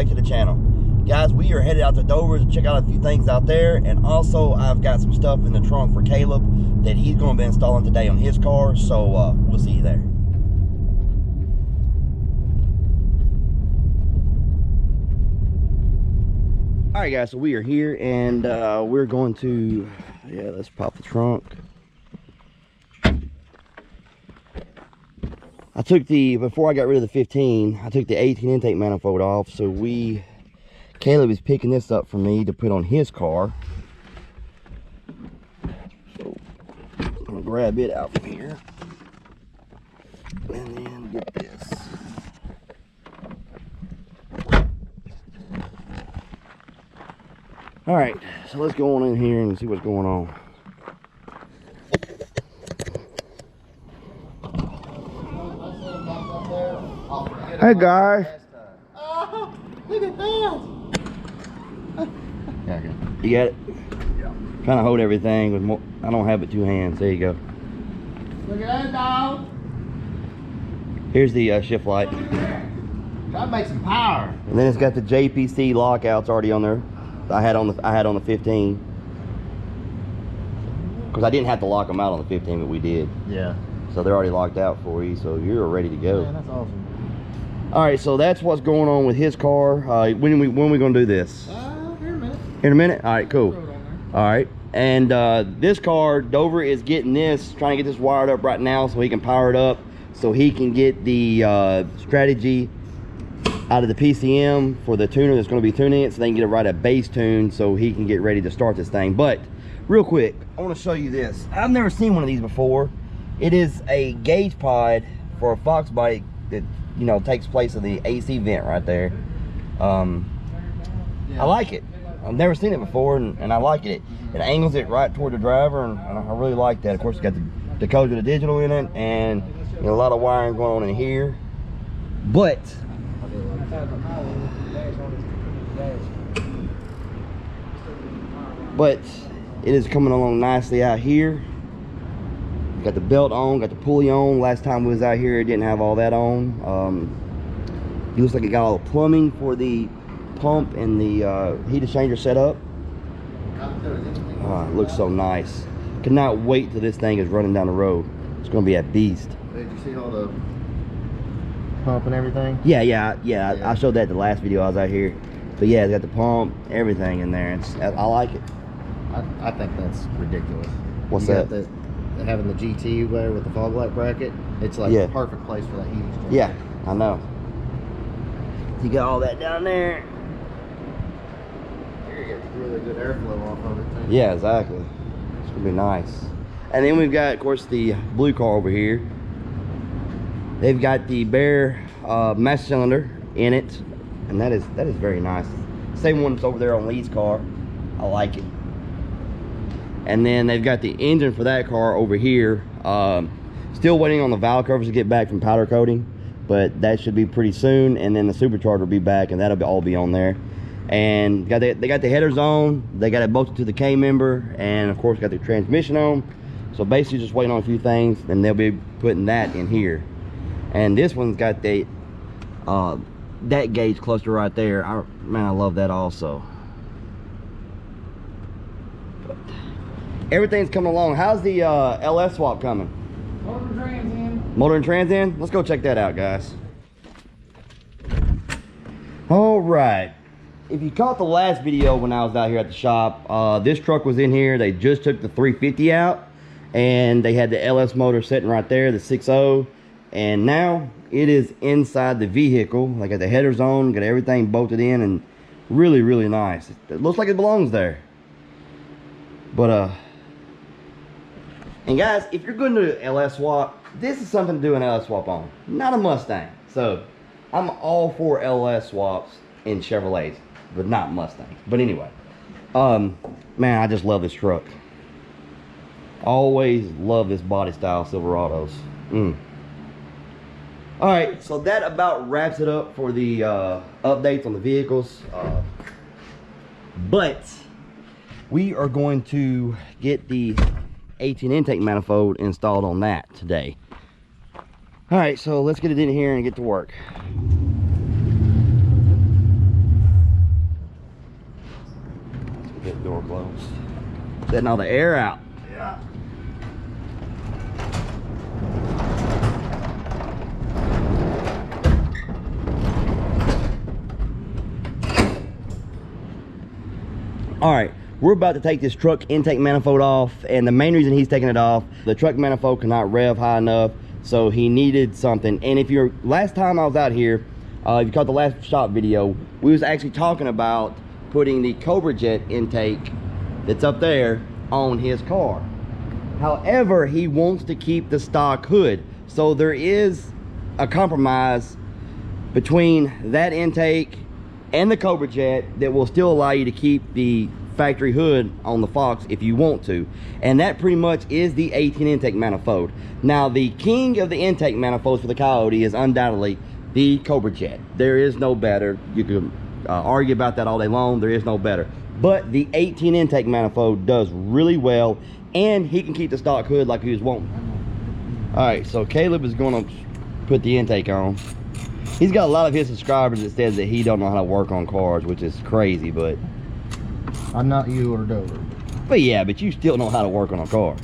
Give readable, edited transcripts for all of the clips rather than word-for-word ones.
back to the channel. Guys, we are headed out to Dover to check out a few things out there, and also I've got some stuff in the trunk for Caleb that he's going to be installing today on his car, so we'll see you there. All right, guys, so we are here, and we're going to, let's pop the trunk. I took before I got rid of the 15, I took the 18 intake manifold off, so Caleb is picking this up for me to put on his car. So I'm gonna grab it out from here and then get this. All right, so let's go on in here and see what's going on. Hey guys. Oh, look at that. You got it? Yeah. Trying to hold everything with more. I don't have it two hands. There you go. Look at that, dog. Here's the shift light. Gotta make some power. And then it's got the JPC lockouts already on there. I had on the 15. Because I didn't have to lock them out on the 15, but we did. Yeah. So they're already locked out for you, so you're ready to go. Man, that's awesome. All right, so that's what's going on with his car. When are we gonna do this? Here in a minute. In a minute? All right, cool. All right, and this car, Dover is getting this, trying to get this wired up right now so he can power it up, so he can get the strategy out of the PCM for the tuner that's going to be tuning it, so they can get it right at base tune so he can get ready to start this thing. But real quick, I want to show you this. I've never seen one of these before. It is a gauge pod for a Fox bike that, you know, takes place of the AC vent right there. I like it. I've never seen it before, and I like it. It angles it right toward the driver, and I really like that. Of course, it's got the code with the digital in it, and you know, a lot of wiring going on in here. But it is coming along nicely out here. Got the belt on, got the pulley on. Last time we was out here, it didn't have all that on. It looks like it got all the plumbing for the pump and the heat exchanger set up. It looks so nice. Cannot wait till this thing is running down the road. It's gonna be a beast. Did you see all the pump and everything? Yeah. I showed that the last video I was out here. But yeah, it's got the pump, everything in there. I like it. I think that's ridiculous. What's that? Having the GT there with the fog light bracket, it's like the perfect place for that heat exchanger. Yeah, I know. You got all that down there. You get really good airflow off of it too. Yeah, exactly. It's gonna be nice. And then we've got, of course, the blue car over here. They've got the bare master cylinder in it, and that is very nice. Same one that's over there on Lee's car. I like it. And then they've got the engine for that car over here. Still waiting on the valve covers to get back from powder coating, but that should be pretty soon. And then the supercharger will be back, and that'll all be on there. And they got the headers on. They got it bolted to the K member, and of course got the transmission on. So basically just waiting on a few things, and they'll be putting that in here. And this one's got the that gauge cluster right there. Man, I love that also. Everything's coming along. How's the LS swap coming? Motor and trans in. Motor and trans in? Let's go check that out, guys. All right. If you caught the last video when I was out here at the shop, this truck was in here. They just took the 350 out, and they had the LS motor sitting right there, the 6.0. And now it is inside the vehicle. They got the headers on, got everything bolted in, and really, really nice. It looks like it belongs there. But and guys, if you're going to do an LS swap, this is something to do an LS swap on, not a Mustang. So I'm all for LS swaps in Chevrolets, but not Mustangs. But anyway, man, I just love this truck. Always love this body style Silverados. All right, so that about wraps it up for the updates on the vehicles. But we are going to get the 18 intake manifold installed on that today. All right, so let's get it in here and get to work. Door closed. Letting all the air out. Yeah. All right, we're about to take this truck intake manifold off, and the main reason he's taking it off, the truck manifold cannot rev high enough, so he needed something. And if you're, last time I was out here, if you caught the last shop video, we was actually talking about putting the Cobra Jet intake that's up there on his car. However, he wants to keep the stock hood, so there is a compromise between that intake and the Cobra Jet that will still allow you to keep the factory hood on the Fox if you want to, and that pretty much is the 18 intake manifold. Now, the king of the intake manifolds for the Coyote is undoubtedly the Cobra Jet. There is no better. You can argue about that all day long. There is no better, but the 18 intake manifold does really well, and he can keep the stock hood like he was wanting. All right, so Caleb is going to put the intake on. He's got a lot of his subscribers that says that he don't know how to work on cars, which is crazy, but I'm not you or Dover. But yeah, but you still know how to work on a car.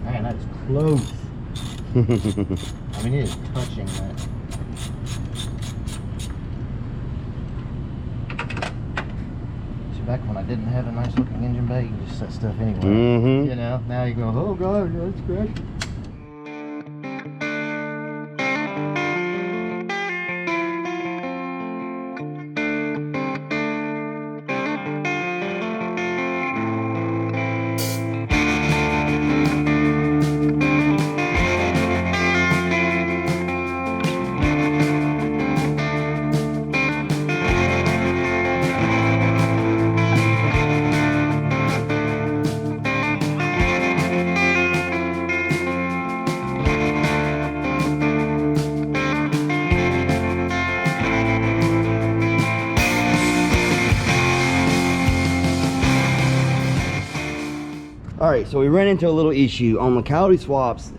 Man, that's close. I mean, it is touching that. See, back when I didn't have a nice looking engine bay, you just set stuff anywhere. You know, now you go, oh god, that's scratchy. Alright, so we ran into a little issue on the Coyote Swaps.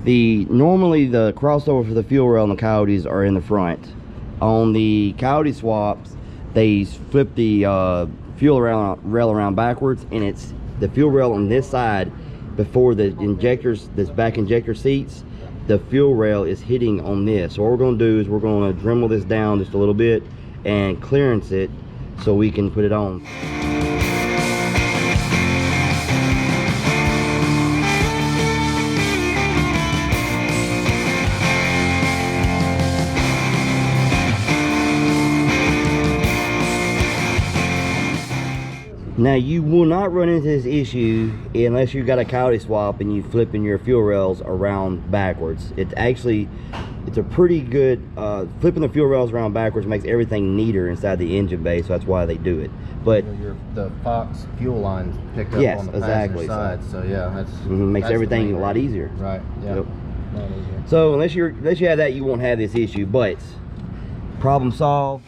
Normally the crossover for the fuel rail on the Coyotes are in the front. On the Coyote Swaps, they flip the fuel rail around backwards, and it's the fuel rail on this side before the injectors, this back injector seats. The fuel rail is hitting on this. So what we're going to do is we're going to Dremel this down just a little bit and clearance it so we can put it on. Now, you will not run into this issue unless you've got a Coyote Swap and you flipping your fuel rails around backwards. It's a pretty good, flipping the fuel rails around backwards makes everything neater inside the engine bay, so that's why they do it. But the Fox fuel lines picked up on the passenger side, so yeah, that's makes everything a lot easier. Right. Yeah. Yep. So unless you have that, you won't have this issue. But problem solved.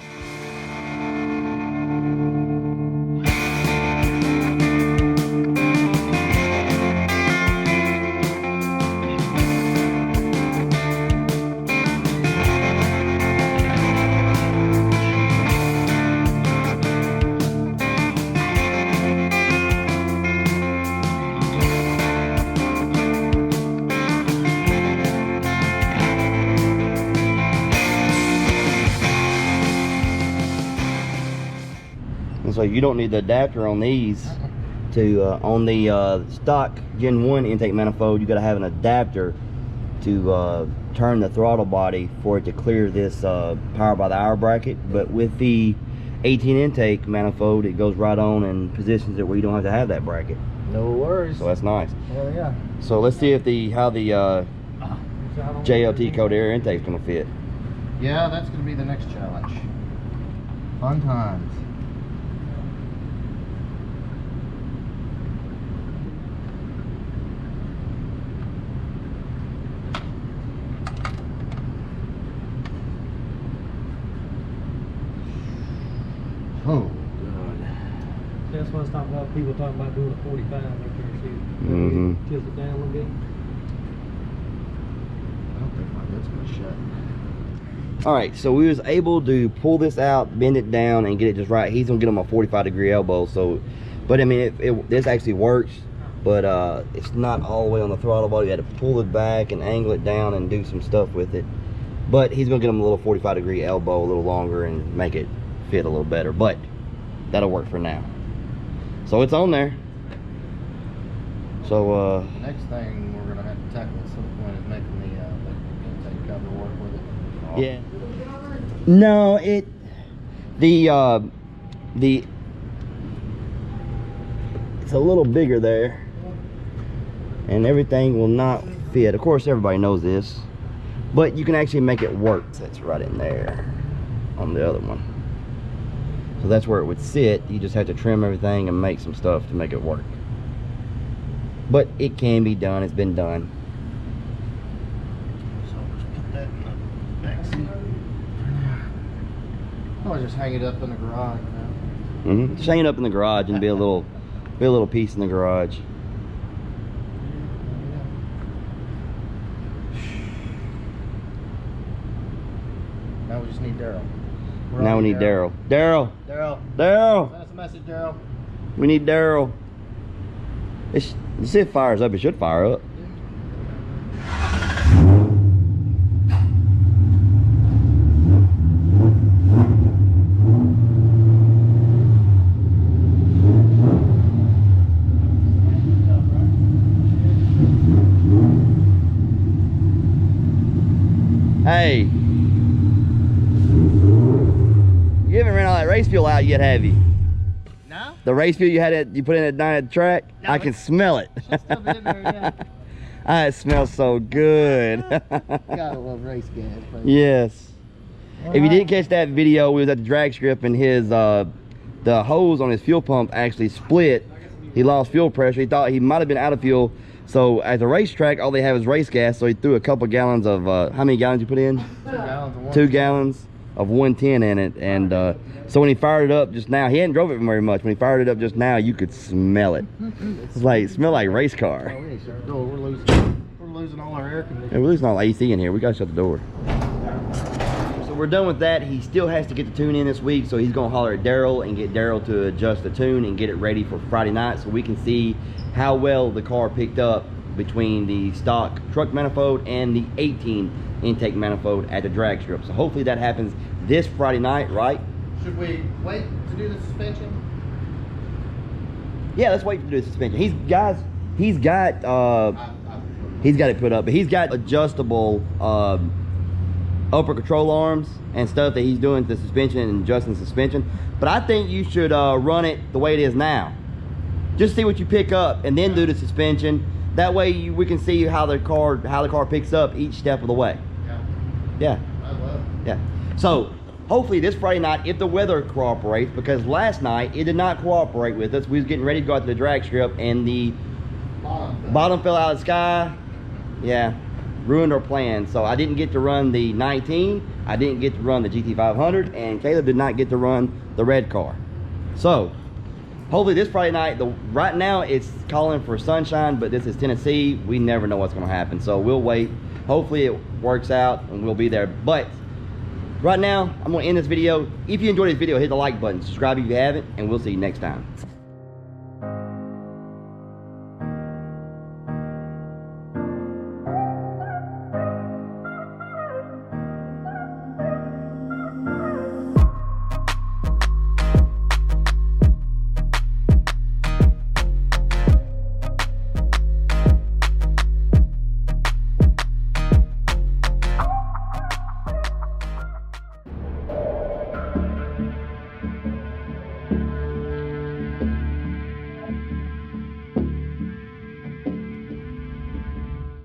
So you don't need the adapter on these to on the stock Gen 1 intake manifold. You got to have an adapter to turn the throttle body for it to clear this power by the hour bracket. But with the 18 intake manifold, it goes right on and positions it where you don't have to have that bracket. No worries. So that's nice. Hell yeah. So let's see if how the JLT code air intake is going to fit. Yeah, that's going to be the next challenge. Fun times. Oh, God. That's what I was talking about. People talking about doing a 45 right there. See, tilt it down a little bit. I don't think my head's going to shut. All right, so we was able to pull this out, bend it down, and get it just right. He's gonna get him a 45-degree elbow. So, but I mean, this actually works, but it's not all the way on the throttle body. You had to pull it back and angle it down and do some stuff with it. But he's gonna get him a little 45-degree elbow, a little longer, and make it fit a little better. But that'll work for now. So it's on there. So the next thing we're gonna have to tackle at some point is making the intake cover work with it. yeah. No, it's a little bigger there, and everything will not fit. Of course, everybody knows this, but you can actually make it work. That's right in there on the other one. So that's where it would sit. You just have to trim everything and make some stuff to make it work. But it can be done. It's been done. So I'll just put that in the back seat. I'll just hang it up in the garage now. Just hang it up in the garage and be a little piece in the garage. Now we just need Daryl. Now we need Daryl. Daryl. Daryl. Daryl. Send us a message, Daryl. We need Daryl. Let's see if it fires up. It should fire up. Hey, you haven't ran all that race fuel out yet, have you? No? The race fuel you put in at night at the track? No, I can smell it. It's still in there, yeah. Ah, it smells so good. Gotta love race gas, baby. Yes. If you didn't catch that video, we was at the drag strip and the hose on his fuel pump actually split. He lost fuel pressure. He thought he might have been out of fuel. So at the racetrack, all they have is race gas. So he threw a couple gallons of, how many gallons you put in? 2 gallons of 2 gallons of 110 in it. And so when he fired it up just now, he hadn't drove it very much. When he fired it up just now, you could smell it. It's like, it smelled like a race car. Oh, we need to shut the door. We're losing all our air conditioning. And we're losing all AC in here. We gotta shut the door. So we're done with that. He still has to get the tune in this week, so he's gonna holler at Daryl and get Daryl to adjust the tune and get it ready for Friday night so we can see how well the car picked up between the stock truck manifold and the 18 intake manifold at the drag strip. So hopefully that happens this Friday night, right? Should we wait to do the suspension? Yeah, let's wait to do the suspension. He's got it put up, but he's got adjustable upper control arms and stuff that he's doing to the suspension and adjusting the suspension. But I think you should run it the way it is now. Just see what you pick up and then do the suspension. That way we can see how the car picks up each step of the way. Yeah. I love it. Yeah. So hopefully this Friday night, if the weather cooperates, because last night it did not cooperate with us. We was getting ready to go out to the drag strip and the bottom fell out of the sky. Yeah, ruined our plans. So I didn't get to run the 19. I didn't get to run the GT500, and Caleb did not get to run the red car. So hopefully this Friday night, right now it's calling for sunshine, but this is Tennessee. We never know what's gonna happen. So we'll wait. Hopefully it works out and we'll be there. But right now, I'm gonna end this video. If you enjoyed this video, hit the like button. Subscribe if you haven't, and we'll see you next time.